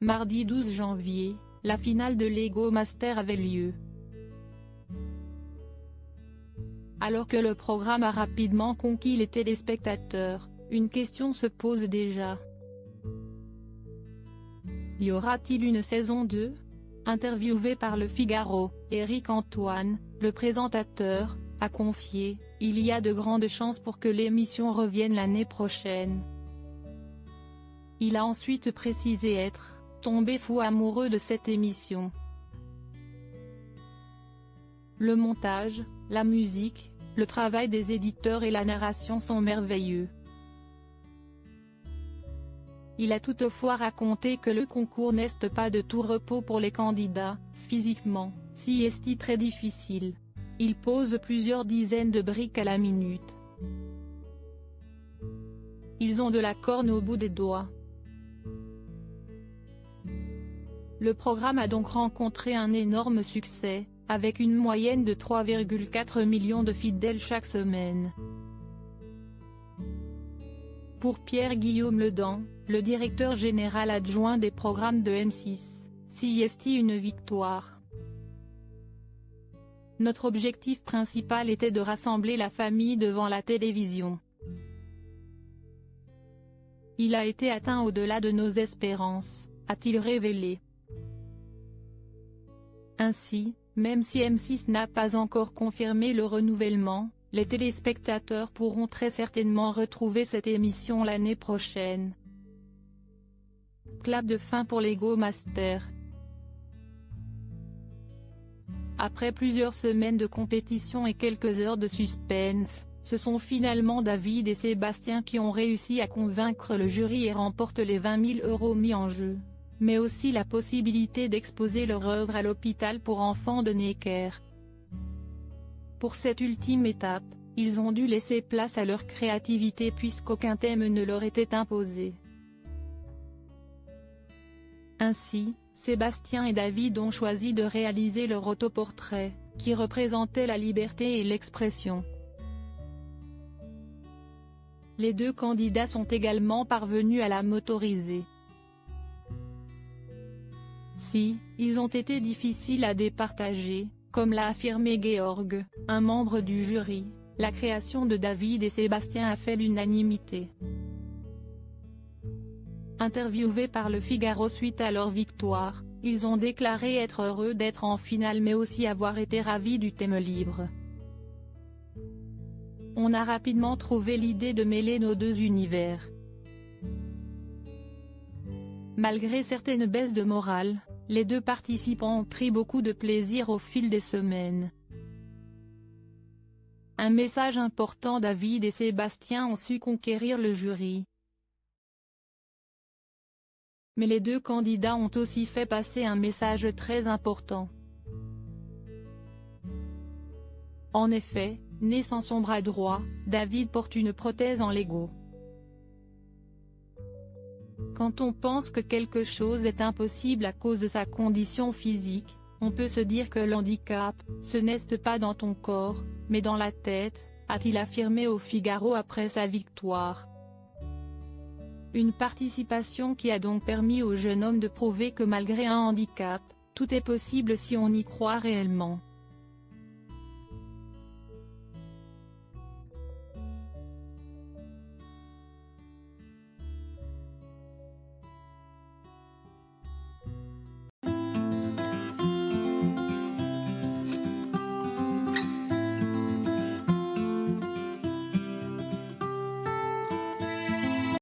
Mardi 12 janvier, la finale de Lego Masters avait lieu. Alors que le programme a rapidement conquis les téléspectateurs, une question se pose déjà. Y aura-t-il une saison 2 ? Interviewé par Le Figaro, Éric Antoine, le présentateur, a confié « Il y a de grandes chances pour que l'émission revienne l'année prochaine ». Il a ensuite précisé être « tombé fou amoureux de cette émission ». Le montage, la musique, le travail des éditeurs et la narration sont merveilleux. Il a toutefois raconté que le concours n'est pas de tout repos pour les candidats, physiquement, si est très difficile. Il pose plusieurs dizaines de briques à la minute. Ils ont de la corne au bout des doigts. Le programme a donc rencontré un énorme succès, avec une moyenne de 3,4 millions de fidèles chaque semaine. Pour Pierre-Guillaume Ledan, le directeur général adjoint des programmes de M6, c'est une victoire. Notre objectif principal était de rassembler la famille devant la télévision. Il a été atteint au-delà de nos espérances, a-t-il révélé. Ainsi, même si M6 n'a pas encore confirmé le renouvellement, les téléspectateurs pourront très certainement retrouver cette émission l'année prochaine. Clap de fin pour Lego Masters. Après plusieurs semaines de compétition et quelques heures de suspense, ce sont finalement David et Sébastien qui ont réussi à convaincre le jury et remportent les 20 000 € mis en jeu, mais aussi la possibilité d'exposer leur œuvre à l'hôpital pour enfants de Necker. Pour cette ultime étape, ils ont dû laisser place à leur créativité puisqu'aucun thème ne leur était imposé. Ainsi, Sébastien et David ont choisi de réaliser leur autoportrait, qui représentait la liberté et l'expression. Les deux candidats sont également parvenus à la motoriser. Si, ils ont été difficiles à départager, comme l'a affirmé Georg, un membre du jury, la création de David et Sébastien a fait l'unanimité. Interviewés par Le Figaro suite à leur victoire, ils ont déclaré être heureux d'être en finale mais aussi avoir été ravis du thème libre. On a rapidement trouvé l'idée de mêler nos deux univers. Malgré certaines baisses de morale, les deux participants ont pris beaucoup de plaisir au fil des semaines. Un message important: David et Sébastien ont su conquérir le jury. Mais les deux candidats ont aussi fait passer un message très important. En effet, né sans son bras droit, David porte une prothèse en Lego. Quand on pense que quelque chose est impossible à cause de sa condition physique, on peut se dire que l'handicap, ce n'est pas dans ton corps, mais dans la tête, a-t-il affirmé au Figaro après sa victoire. Une participation qui a donc permis au jeune homme de prouver que malgré un handicap, tout est possible si on y croit réellement.